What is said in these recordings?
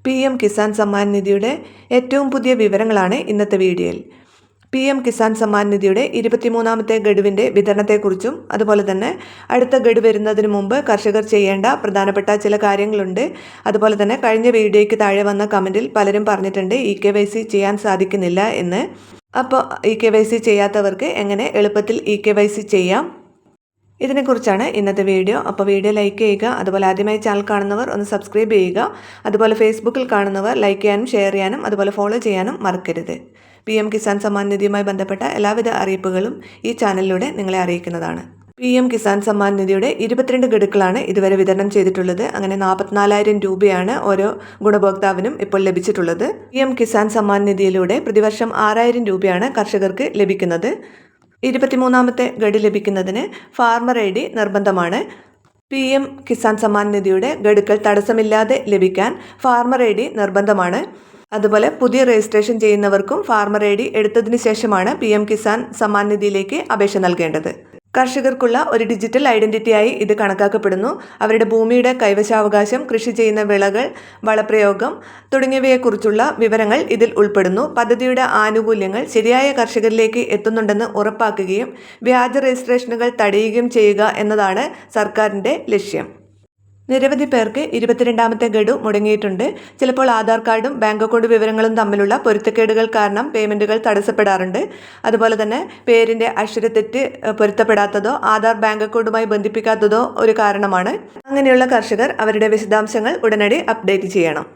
PM Kisan Samman നിധിയുടെ ഏറ്റവും പുതിയ വിവരങ്ങളാണ് ഇന്നത്തെ വീഡിയോയിൽ. PM കിസാൻ സമ്മാൻ നിധിയുടെ 23ാമത്തെ ഗഡുവിൻ്റെ വിതരണത്തെക്കുറിച്ചും അതുപോലെ തന്നെ അടുത്ത ഗഡു വരുന്നതിന് മുമ്പ് കർഷകർ ചെയ്യേണ്ട പ്രധാനപ്പെട്ട ചില കാര്യങ്ങളുണ്ട്. അതുപോലെ തന്നെ കഴിഞ്ഞ വീഡിയോയ്ക്ക് താഴെ വന്ന കമൻറ്റിൽ പലരും പറഞ്ഞിട്ടുണ്ട് EKYC ചെയ്യാൻ സാധിക്കുന്നില്ല എന്ന്. അപ്പോൾ EKYC ചെയ്യാത്തവർക്ക് എങ്ങനെ എളുപ്പത്തിൽ EKYC ചെയ്യാം, ഇതിനെക്കുറിച്ചാണ് ഇന്നത്തെ വീഡിയോ. അപ്പോൾ വീഡിയോ ലൈക്ക് ചെയ്യുക, അതുപോലെ ആദ്യമായി ചാനൽ കാണുന്നവർ ഒന്ന് സബ്സ്ക്രൈബ് ചെയ്യുക, അതുപോലെ ഫേസ്ബുക്കിൽ കാണുന്നവർ ലൈക്ക് ചെയ്യാനും ഷെയർ ചെയ്യാനും അതുപോലെ ഫോളോ ചെയ്യാനും മറക്കരുത്. PM കിസാൻ സമ്മാൻ നിധിയുമായി ബന്ധപ്പെട്ട എല്ലാവിധ അറിയിപ്പുകളും ഈ ചാനലിലൂടെ നിങ്ങളെ അറിയിക്കുന്നതാണ്. PM കിസാൻ സമ്മാൻ നിധിയുടെ 22 ഗഡുക്കളാണ് ഇതുവരെ വിതരണം ചെയ്തിട്ടുള്ളത്. അങ്ങനെ 44,000 രൂപയാണ് ഓരോ ഗുണഭോക്താവിനും ഇപ്പോൾ ലഭിച്ചിട്ടുള്ളത്. PM കിസാൻ സമ്മാൻ നിധിയിലൂടെ പ്രതിവർഷം 6,000 രൂപയാണ് കർഷകർക്ക് ലഭിക്കുന്നത്. 23ാമത്തെ ഗഡു ലഭിക്കുന്നതിന് ഫാർമർ ID നിർബന്ധമാണ്. PM കിസാൻ സമ്മാൻ നിധിയുടെ ഗഡുക്കൾ തടസ്സമില്ലാതെ ലഭിക്കാൻ ഫാർമർ ID നിർബന്ധമാണ്. അതുപോലെ പുതിയ രജിസ്ട്രേഷൻ ചെയ്യുന്നവർക്കും ഫാർമർ ID എടുത്തതിന് ശേഷമാണ് PM കിസാൻ സമ്മാൻ നിധിയിലേക്ക് അപേക്ഷ നൽകേണ്ടത്. കർഷകർക്കുള്ള ഒരു ഡിജിറ്റൽ ഐഡന്റിറ്റിയായി ഇത് കണക്കാക്കപ്പെടുന്നു. അവരുടെ ഭൂമിയുടെ കൈവശാവകാശം, കൃഷി ചെയ്യുന്ന വിളകൾ, വളപ്രയോഗം തുടങ്ങിയവയെക്കുറിച്ചുള്ള വിവരങ്ങൾ ഇതിൽ ഉൾപ്പെടുന്നു. പദ്ധതിയുടെ ആനുകൂല്യങ്ങൾ ശരിയായ കർഷകരിലേക്ക് എത്തുന്നുണ്ടെന്ന് ഉറപ്പാക്കുകയും വ്യാജ രജിസ്ട്രേഷനുകൾ തടയുകയും ചെയ്യുക എന്നതാണ് സർക്കാരിൻ്റെ ലക്ഷ്യം. നിരവധി പേർക്ക് 22ാമത്തെ ഗഡു മുടങ്ങിയിട്ടുണ്ട്. ചിലപ്പോൾ ആധാർ കാർഡും ബാങ്ക് അക്കൗണ്ട് വിവരങ്ങളും തമ്മിലുള്ള പൊരുത്തക്കേടുകൾ കാരണം പേയ്മെൻറ്റുകൾ തടസ്സപ്പെടാറുണ്ട്. അതുപോലെ തന്നെ പേരിൻ്റെ അക്ഷരത്തെറ്റ് പൊരുത്തപ്പെടാത്തതോ ആധാർ ബാങ്ക് അക്കൗണ്ടുമായി ബന്ധിപ്പിക്കാത്തതോ ഒരു കാരണമാണ്. അങ്ങനെയുള്ള കർഷകർ അവരുടെ വിശദാംശങ്ങൾ ഉടനടി അപ്ഡേറ്റ് ചെയ്യണം.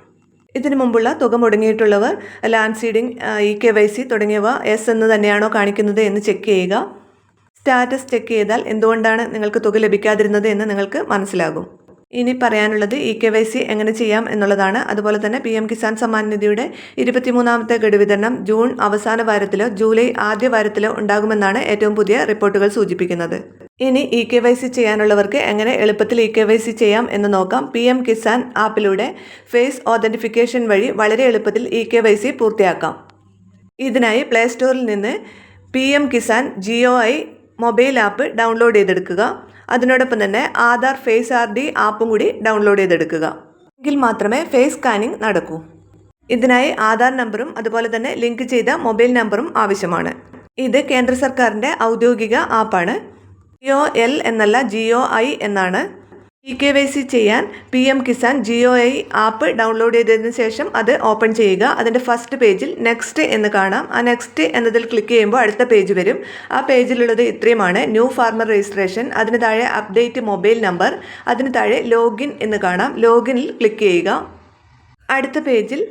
ഇതിനു മുമ്പുള്ള തുക മുടങ്ങിയിട്ടുള്ളവർ ലാൻഡ് സീഡിംഗ്, EKYC തുടങ്ങിയവ എസ് എന്ന് തന്നെയാണോ കാണിക്കുന്നത് എന്ന് ചെക്ക് ചെയ്യുക. സ്റ്റാറ്റസ് ചെക്ക് ചെയ്താൽ എന്തുകൊണ്ടാണ് നിങ്ങൾക്ക് തുക ലഭിക്കാതിരുന്നത് എന്ന് നിങ്ങൾക്ക് മനസ്സിലാകും. ഇനി പറയാനുള്ളത് EKYC എങ്ങനെ ചെയ്യാം എന്നുള്ളതാണ്. അതുപോലെ തന്നെ PM കിസാൻ സമ്മാൻ നിധിയുടെ 23ാമത്തെ ഗഡു വിതരണം ജൂൺ അവസാന വാരത്തിലോ ജൂലൈ ആദ്യ വാരത്തിലോ ഉണ്ടാകുമെന്നാണ് ഏറ്റവും പുതിയ റിപ്പോർട്ടുകൾ സൂചിപ്പിക്കുന്നത്. ഇനി EKYC ചെയ്യാനുള്ളവർക്ക് എങ്ങനെ എളുപ്പത്തിൽ EKYC ചെയ്യാം എന്ന് നോക്കാം. PM കിസാൻ ആപ്പിലൂടെ ഫേസ് ഓതൻറ്റിഫിക്കേഷൻ വഴി വളരെ എളുപ്പത്തിൽ EKYC പൂർത്തിയാക്കാം. ഇതിനായി പ്ലേ സ്റ്റോറിൽ നിന്ന് PM Kisan GOI mobile app download ചെയ്തെടുക്കുക. അതിനോടൊപ്പം തന്നെ ആധാർ ഫേസ് ID ആപ്പും കൂടി ഡൗൺലോഡ് ചെയ്തെടുക്കുക. എങ്കിൽ മാത്രമേ ഫേസ് സ്കാനിംഗ് നടക്കൂ. ഇതിനായി ആധാർ നമ്പറും അതുപോലെ തന്നെ ലിങ്ക് ചെയ്ത മൊബൈൽ നമ്പറും ആവശ്യമാണ്. ഇത് കേന്ദ്ര സർക്കാരിൻ്റെ ഔദ്യോഗിക ആപ്പാണ്. GOL എന്നല്ല, GOI എന്നാണ്. EKYC ചെയ്യാൻ PM Kisan GOI app download ചെയ്തതിന് ശേഷം അത് ഓപ്പൺ ചെയ്യുക. അതിൻ്റെ ഫസ്റ്റ് പേജിൽ നെക്സ്റ്റ് എന്ന് കാണാം. ആ നെക്സ്റ്റ് എന്നതിൽ ക്ലിക്ക് ചെയ്യുമ്പോൾ അടുത്ത പേജ് വരും. ആ പേജിലുള്ളത് ഇത്രയുമാണ്: ന്യൂ ഫാർമർ രജിസ്ട്രേഷൻ, അതിന് താഴെ അപ്ഡേറ്റ് മൊബൈൽ നമ്പർ, അതിന് താഴെ ലോഗിൻ എന്ന് കാണാം. ലോഗിനിൽ ക്ലിക്ക് ചെയ്യുക. അടുത്ത പേജിൽ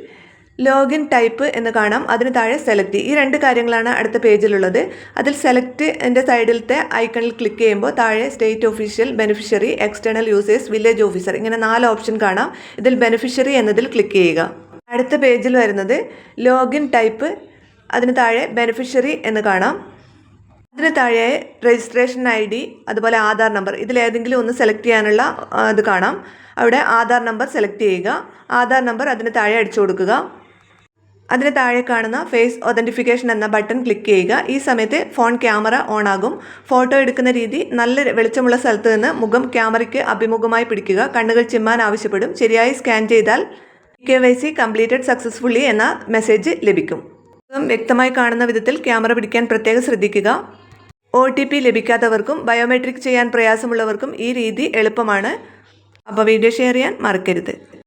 ലോഗിൻ ടൈപ്പ് എന്ന് കാണാം. അതിന് താഴെ സെലക്ട്. ഈ രണ്ട് കാര്യങ്ങളാണ് അടുത്ത പേജിലുള്ളത്. അതിൽ സെലക്ട് എൻ്റെ സൈഡിലത്തെ ഐക്കണിൽ ക്ലിക്ക് ചെയ്യുമ്പോൾ താഴെ state official, beneficiary, external users, village officer, ഇങ്ങനെ 4 ഓപ്ഷൻ കാണാം. ഇതിൽ ബെനിഫിഷ്യറി എന്നതിൽ ക്ലിക്ക് ചെയ്യുക. അടുത്ത പേജിൽ വരുന്നത് ലോഗിൻ ടൈപ്പ്, അതിന് താഴെ ബെനിഫിഷ്യറി എന്ന് കാണാം. അതിന് താഴെ രജിസ്ട്രേഷൻ ID അതുപോലെ ആധാർ നമ്പർ, ഇതിലേതെങ്കിലും ഒന്ന് സെലക്ട് ചെയ്യാനുള്ള ഇത് കാണാം. അവിടെ ആധാർ നമ്പർ സെലക്ട് ചെയ്യുക. ആധാർ നമ്പർ അതിന് താഴെ അടിച്ചു കൊടുക്കുക. അതിന് താഴെ കാണുന്ന ഫേസ് ഒതൻറ്റിഫിക്കേഷൻ എന്ന ബട്ടൺ ക്ലിക്ക് ചെയ്യുക. ഈ സമയത്ത് ഫോൺ ക്യാമറ ഓൺ ആകും. ഫോട്ടോ എടുക്കുന്ന രീതി നല്ല വെളിച്ചമുള്ള സ്ഥലത്ത് നിന്ന് മുഖം ക്യാമറയ്ക്ക് അഭിമുഖമായി പിടിക്കുക. കണ്ണുകൾ ചിമ്മാൻ ആവശ്യപ്പെടും. ശരിയായി സ്കാൻ ചെയ്താൽ EKYC കംപ്ലീറ്റഡ് സക്സസ്ഫുള്ളി എന്ന മെസ്സേജ് ലഭിക്കും. വ്യക്തമായി കാണുന്ന വിധത്തിൽ ക്യാമറ പിടിക്കാൻ പ്രത്യേകം ശ്രദ്ധിക്കുക. OTP ലഭിക്കാത്തവർക്കും ബയോമെട്രിക് ചെയ്യാൻ പ്രയാസമുള്ളവർക്കും ഈ രീതി എളുപ്പമാണ്. അപ്പോൾ വീഡിയോ ഷെയർ ചെയ്യാൻ മറക്കരുത്.